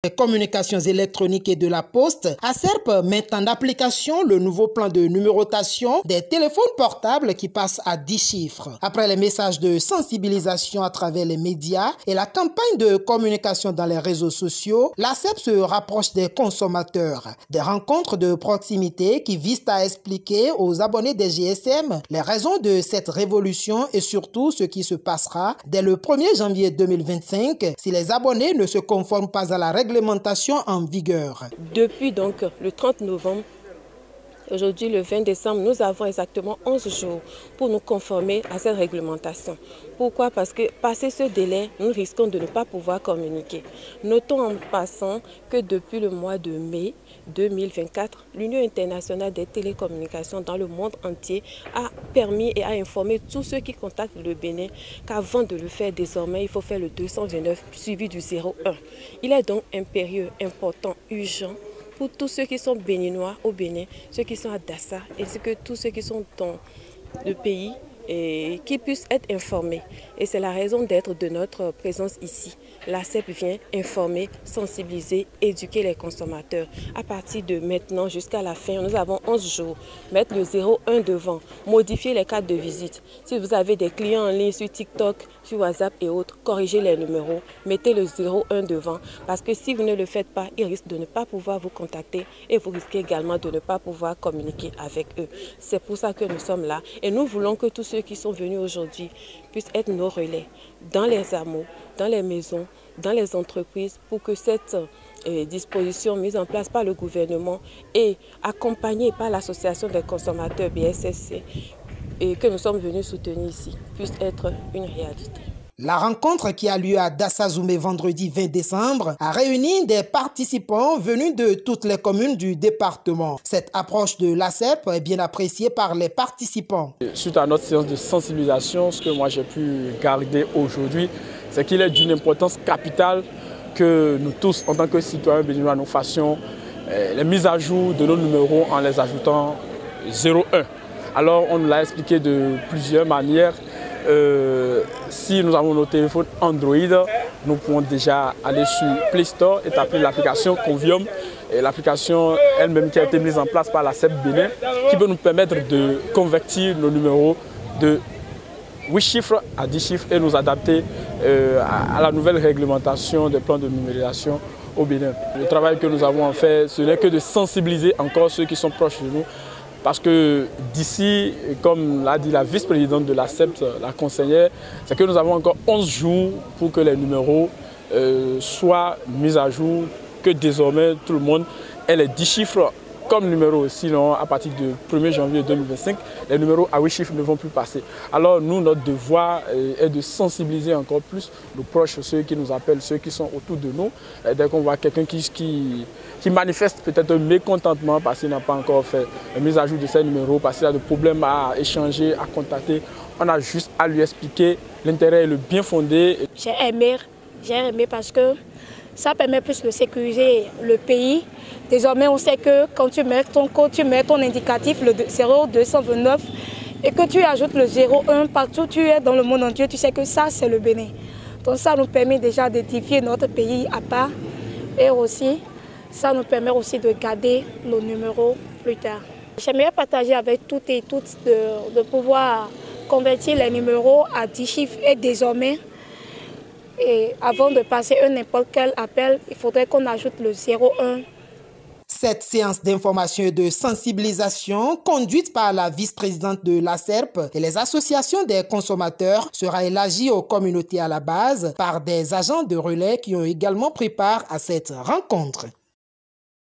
Des communications électroniques et de la poste, ASERP met en application le nouveau plan de numérotation des téléphones portables qui passe à 10 chiffres. Après les messages de sensibilisation à travers les médias et la campagne de communication dans les réseaux sociaux, l'ASERP se rapproche des consommateurs. Des rencontres de proximité qui visent à expliquer aux abonnés des GSM les raisons de cette révolution et surtout ce qui se passera dès le 1er janvier 2025 si les abonnés ne se conforment pas à la réglementation en vigueur. Depuis donc le 30 novembre, aujourd'hui le 20 décembre, nous avons exactement 11 jours pour nous conformer à cette réglementation. Pourquoi? Parce que passé ce délai, nous risquons de ne pas pouvoir communiquer. Notons en passant que depuis le mois de mai 2024, l'Union internationale des télécommunications dans le monde entier a permis et a informé tous ceux qui contactent le Bénin qu'avant de le faire désormais, il faut faire le 229 suivi du 01. Il est donc impérieux, important, urgent pour tous ceux qui sont béninois au Bénin, ceux qui sont à Dassa, ainsi que tous ceux qui sont dans le pays et qui puissent être informés. Et c'est la raison d'être de notre présence ici. L'ASERP vient informer, sensibiliser, éduquer les consommateurs. À partir de maintenant jusqu'à la fin, nous avons 11 jours. Mettre le 01 devant, modifier les cartes de visite. Si vous avez des clients en ligne sur TikTok, sur WhatsApp et autres, corrigez les numéros, mettez le 01 devant. Parce que si vous ne le faites pas, ils risquent de ne pas pouvoir vous contacter et vous risquez également de ne pas pouvoir communiquer avec eux. C'est pour ça que nous sommes là. Et nous voulons que tous ceux qui sont venus aujourd'hui puissent être nos relais dans les hameaux, dans les maisons, dans les entreprises pour que cette disposition mise en place par le gouvernement et accompagnée par l'association des consommateurs BSSC et que nous sommes venus soutenir ici puisse être une réalité. La rencontre qui a lieu à Dassa-Zoumé vendredi 20 décembre a réuni des participants venus de toutes les communes du département. Cette approche de l'ASERP est bien appréciée par les participants. Suite à notre séance de sensibilisation, ce que moi j'ai pu garder aujourd'hui, c'est qu'il est d'une importance capitale que nous tous, en tant que citoyens béninois, nous fassions les mises à jour de nos numéros en les ajoutant 01. Alors on nous l'a expliqué de plusieurs manières. Si nous avons nos téléphones Android, nous pouvons déjà aller sur Play Store et taper l'application Convium. L'application elle-même qui a été mise en place par l'ASERP Bénin, qui peut nous permettre de convertir nos numéros de 8 chiffres à 10 chiffres et nous adapter à la nouvelle réglementation des plans de numérisation au Bénin. Le travail que nous avons fait, ce n'est que de sensibiliser encore ceux qui sont proches de nous. Parce que d'ici, comme l'a dit la vice-présidente de l'ASERP, la conseillère, c'est que nous avons encore 11 jours pour que les numéros soient mis à jour, que désormais tout le monde ait les 10 chiffres comme numéro. Sinon, à partir du 1er janvier 2025, les numéros à 8 chiffres ne vont plus passer. Alors nous, notre devoir est de sensibiliser encore plus nos proches, ceux qui nous appellent, ceux qui sont autour de nous. Dès qu'on voit quelqu'un qui manifeste peut-être un mécontentement parce qu'il n'a pas encore fait la mise à jour de ces numéros, parce qu'il a des problèmes à échanger, à contacter, on a juste à lui expliquer l'intérêt et le bien fondé. J'ai aimé parce que ça permet plus de sécuriser le pays. Désormais, on sait que quand tu mets ton code, tu mets ton indicatif, le 0229, et que tu ajoutes le 01 partout où tu es dans le monde entier, tu sais que ça, c'est le Bénin. Donc ça nous permet déjà d'édifier notre pays à part. Et aussi, ça nous permet aussi de garder nos numéros plus tard. J'aimerais partager avec toutes et tous de pouvoir convertir les numéros à 10 chiffres et désormais, et avant de passer n'importe quel appel, il faudrait qu'on ajoute le 01. Cette séance d'information et de sensibilisation, conduite par la vice-présidente de l'ASERP et les associations des consommateurs, sera élargie aux communautés à la base par des agents de relais qui ont également pris part à cette rencontre.